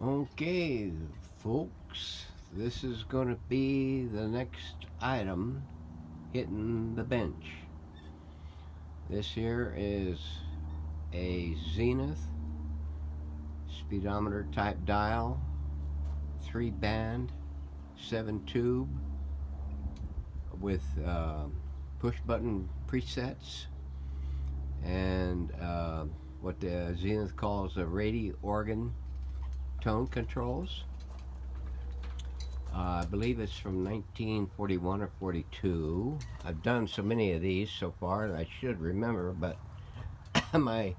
Okay, folks, this is going to be the next item hitting the bench. This here is a Zenith speedometer type dial, 3-band, 7-tube with push button presets and what the Zenith calls the radio organ tone controls. I believe it's from 1941 or 42. I've done so many of these so far that I should remember, but my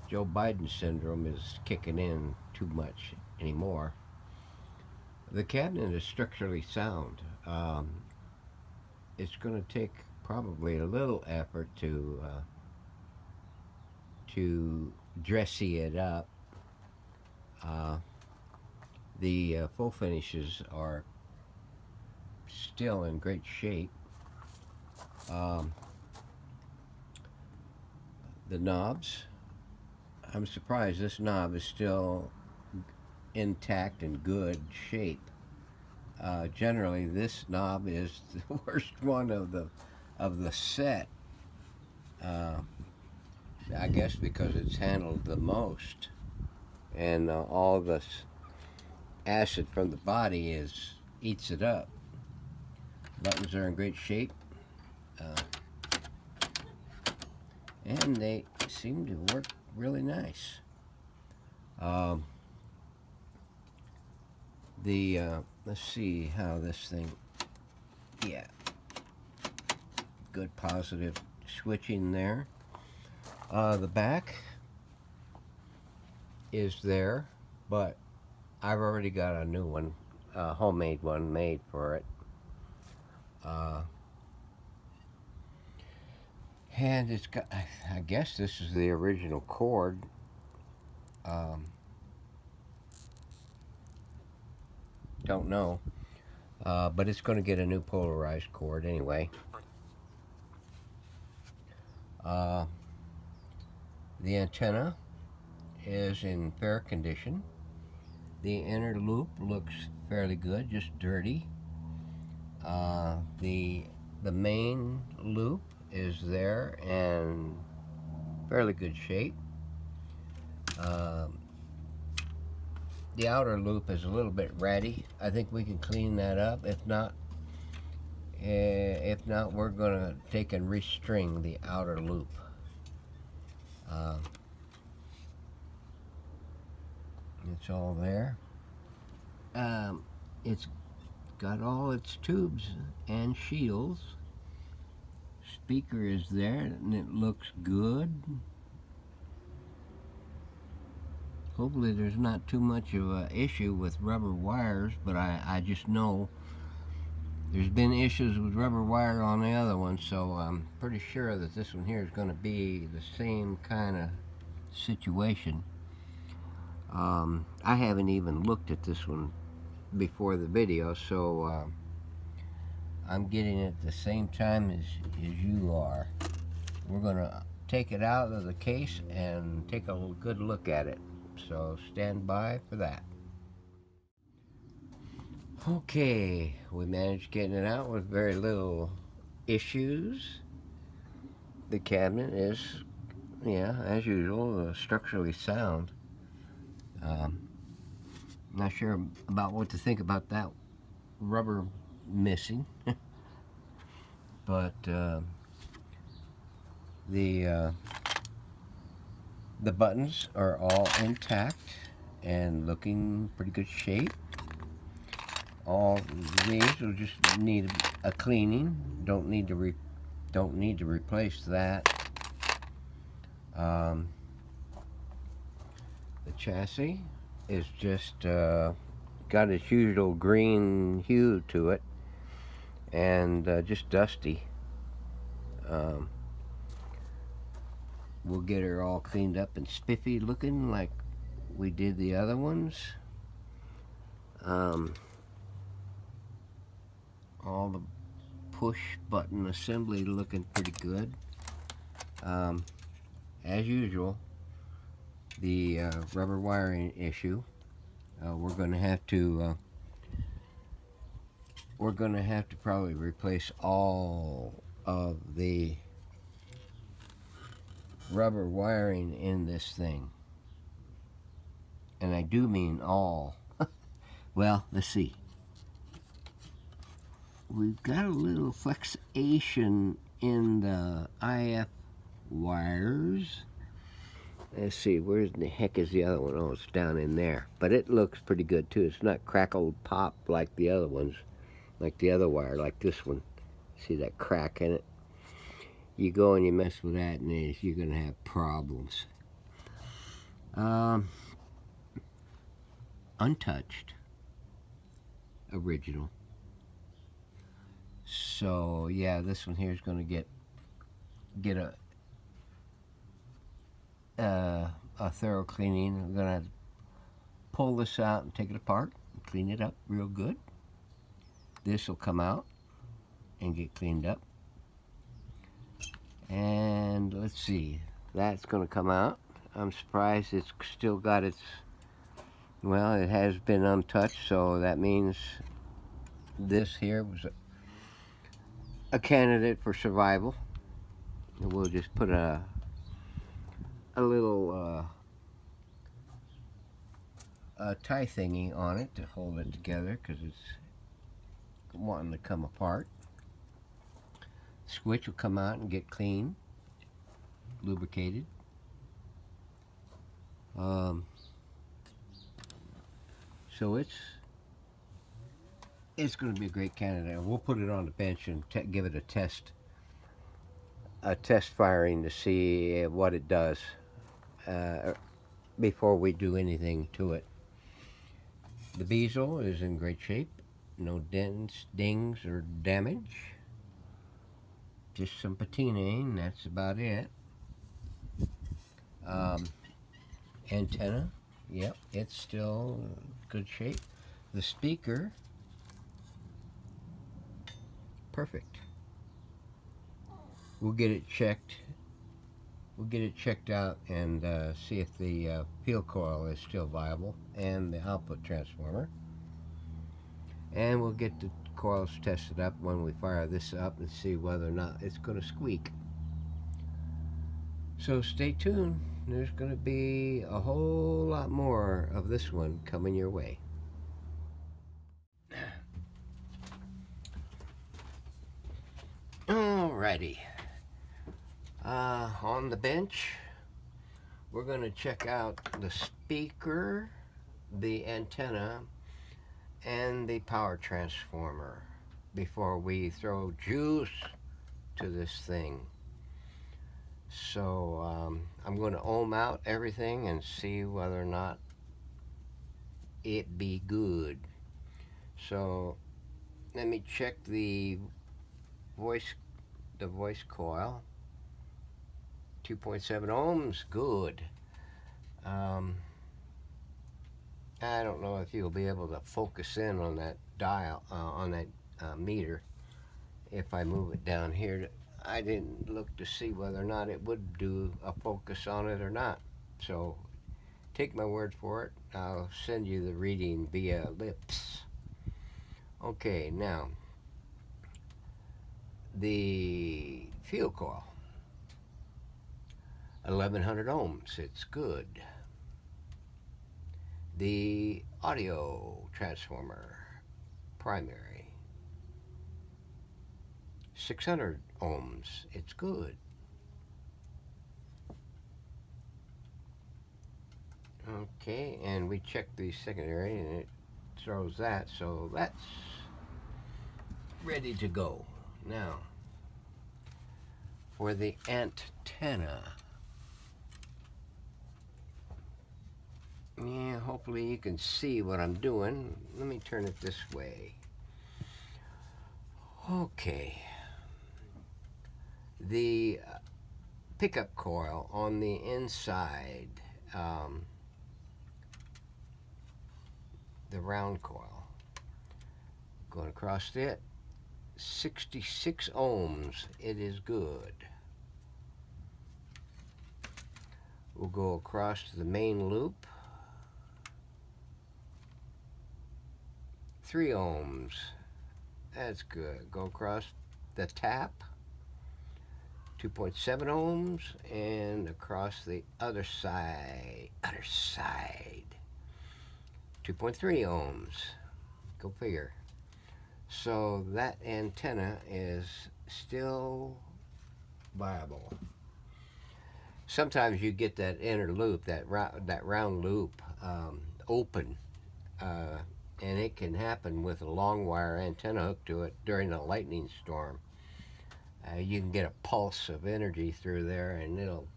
Joe Biden syndrome is kicking in too much anymore. The cabinet is structurally sound. It's going to take probably a little effort to dressy it up. The full finishes are still in great shape. The knobs, I'm surprised this knob is still intact and good shape. Generally, this knob is the worst one of the set. I guess because it's handled the most, and all the acid from the body eats it up. Buttons are in great shape, and they seem to work really nice. Let's see how this thing, yeah, good positive switching there. The back is there, but I've already got a new one, a homemade one made for it. And it's got, I guess this is the original cord. Don't know. But it's going to get a new polarized cord anyway. The antenna is in fair condition. The inner loop looks fairly good, just dirty. The main loop is there and fairly good shape. The outer loop is a little bit ratty. I think we can clean that up. If not, we're gonna take and restring the outer loop. It's all there. It's got all its tubes and shields. Speaker is there and it looks good. Hopefully there's not too much of an issue with rubber wires, but I just know there's been issues with rubber wire on the other one, so I'm pretty sure that this one here is going to be the same kind of situation. I haven't even looked at this one before the video, so I'm getting it at the same time as you are. We're going to take it out of the case and take a good look at it, so stand by for that. Okay, we managed getting it out with very little issues. The cabinet is, yeah, as usual, structurally sound. Not sure about what to think about that rubber missing, but the buttons are all intact and looking pretty good shape. All these will just need a cleaning. Don't need to replace that. The chassis is just got its usual green hue to it, and just dusty. We'll get her all cleaned up and spiffy looking like we did the other ones. All the push button assembly looking pretty good. As usual, the rubber wiring issue We're going to have to probably replace all of the rubber wiring in this thing, and I do mean all. Well, let's see. We've got a little flexation in the IF wires. Let's see, where the heck is the other one? Oh, it's down in there. But it looks pretty good too. It's not crackled pop like the other ones, like the other wire, like this one. See that crack in it? You go and you mess with that, and you're going to have problems. Untouched, original. So yeah, this one here is going to get a thorough cleaning. We're going to pull this out and take it apart and clean it up real good. This will come out and get cleaned up. And let's see, that's going to come out. I'm surprised it's still got its, well, it has been untouched, so that means this here was a candidate for survival. And we'll just put a little tie thingy on it to hold it together because it's wanting to come apart. Switch will come out and get clean, lubricated. So it's going to be a great candidate. We'll put it on the bench and give it a test firing to see what it does before we do anything to it. The bezel is in great shape. No dents, dings, or damage. Just some patinaing, that's about it. Antenna, yep, it's still in good shape. The speaker, perfect. We'll get it checked. We'll get it checked out and see if the field coil is still viable and the output transformer. And we'll get the coils tested up when we fire this up and see whether or not it's going to squeak. So stay tuned. There's going to be a whole lot more of this one coming your way. Alrighty. On the bench, we're going to check out the speaker, the antenna, and the power transformer before we throw juice to this thing. So I'm going to ohm out everything and see whether or not it be good. So let me check the voice coil. 2.7 ohms, good. I don't know if you'll be able to focus in on that dial, on that meter. If I move it down here, I didn't look to see whether or not it would do a focus on it or not. So take my word for it. I'll send you the reading via lips. Okay, now the field coil, 1100 ohms, it's good. The audio transformer, primary, 600 ohms, it's good. Okay, and we checked the secondary and it throws that, so that's ready to go. Now, for the antenna, yeah, hopefully you can see what I'm doing. Let me turn it this way. Okay. The pickup coil on the inside, the round coil, going across it, 66 ohms, it is good. We'll go across to the main loop. ohms. That's good. Go across the tap, 2.7 ohms, and across the other side, 2.3 ohms. Go figure. So that antenna is still viable. Sometimes you get that inner loop, that round loop, open, and it can happen with a long wire antenna hooked to it during a lightning storm. You can get a pulse of energy through there, and it'll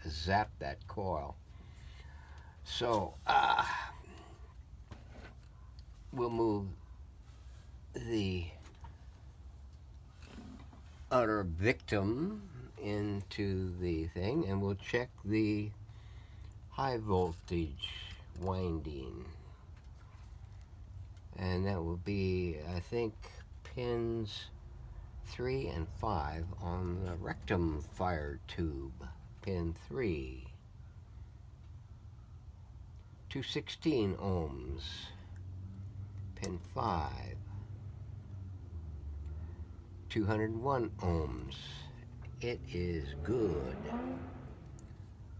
zap that coil. So we'll move the other victim into the thing, and we'll check the high voltage winding, and that will be, I think, pins 3 and 5 on the rectum fire tube. Pin 3, 216 ohms. Pin 5, 201 ohms. It is good.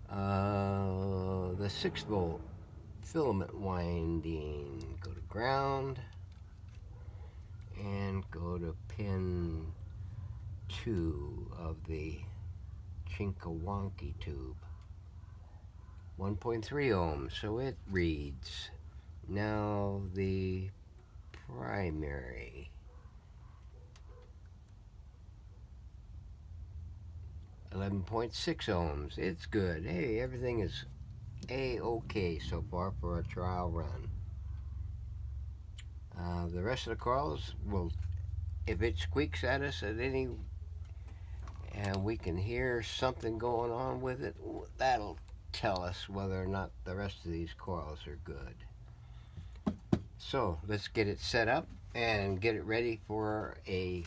The 6 volt filament winding, go to ground and go to pin 2 of the Chinkawonky tube. 1.3 ohms, so it reads. Now the primary. 11.6 ohms. It's good. Hey, everything is A-OK so far for a trial run. The rest of the coils will, if it squeaks at us at any, and we can hear something going on with it, that'll tell us whether or not the rest of these coils are good. So let's get it set up and get it ready for a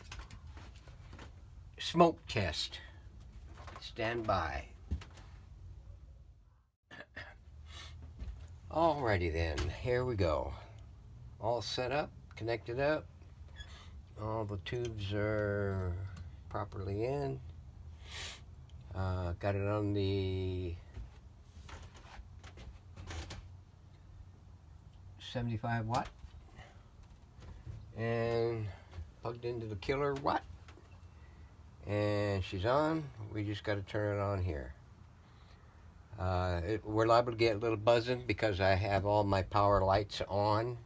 smoke test. Stand by. Alrighty then, here we go. All set up, connected up. All the tubes are properly in. Got it on the 75 watt and plugged into the killer watt, and she's on. We just got to turn it on here. We're liable to get a little buzzing because I have all my power lights on,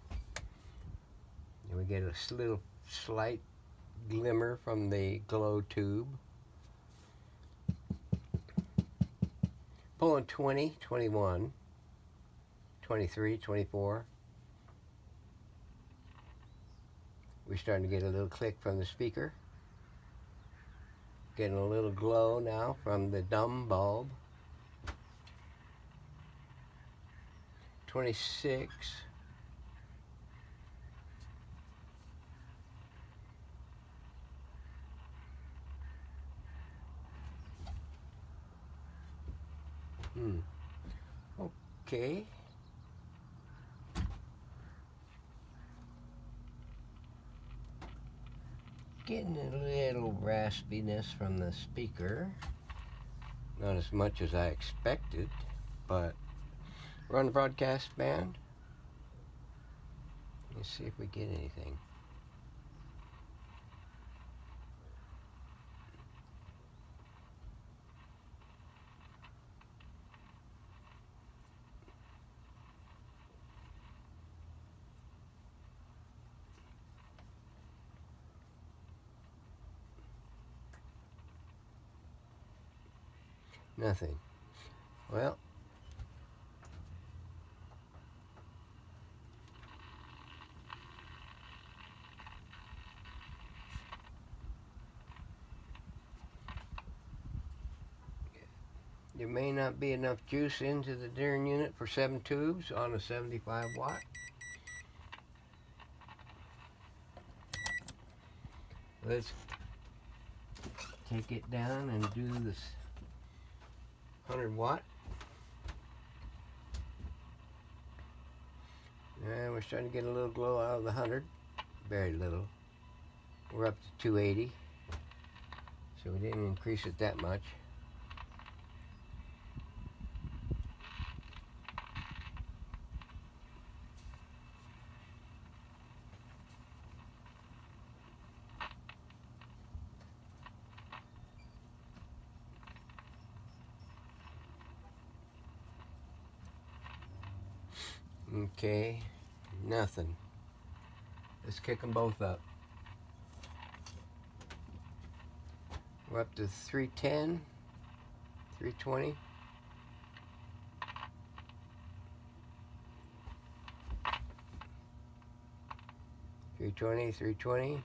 and we get a little slight glimmer from the glow tube. Pulling 20, 21, 23, 24. We're starting to get a little click from the speaker. Getting a little glow now from the dumb bulb. 26. Okay. Getting a little raspiness from the speaker. Not as much as I expected, but we're on the broadcast band. Let's see if we get anything. Nothing. Well, there may not be enough juice into the darn unit for 7 tubes on a 75 watt. Let's take it down and do this 100 watt. And we're starting to get a little glow out of the 100. very little. We're up to 280, so we didn't increase it that much. Okay, nothing. Let's kick them both up. We're up to 310, 320. $320, $320.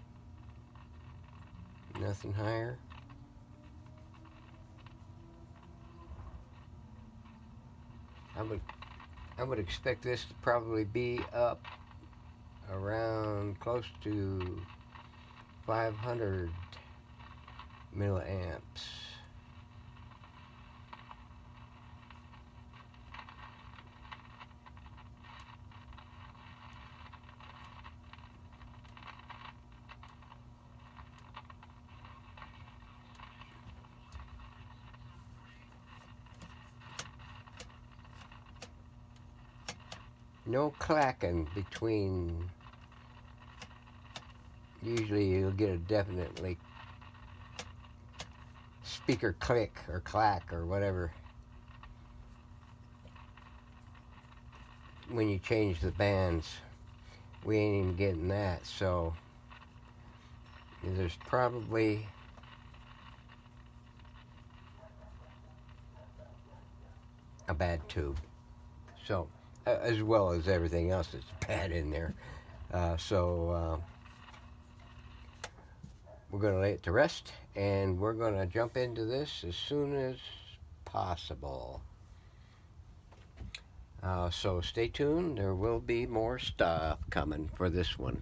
Nothing higher. I would expect this to probably be up around close to 500 milliamps. No clacking between. Usually you'll get a definitely speaker click or clack or whatever when you change the bands. We ain't even getting that, so there's probably a bad tube. So, as well as everything else that's bad in there. We're going to lay it to rest, and we're going to jump into this as soon as possible. So stay tuned. There will be more stuff coming for this one.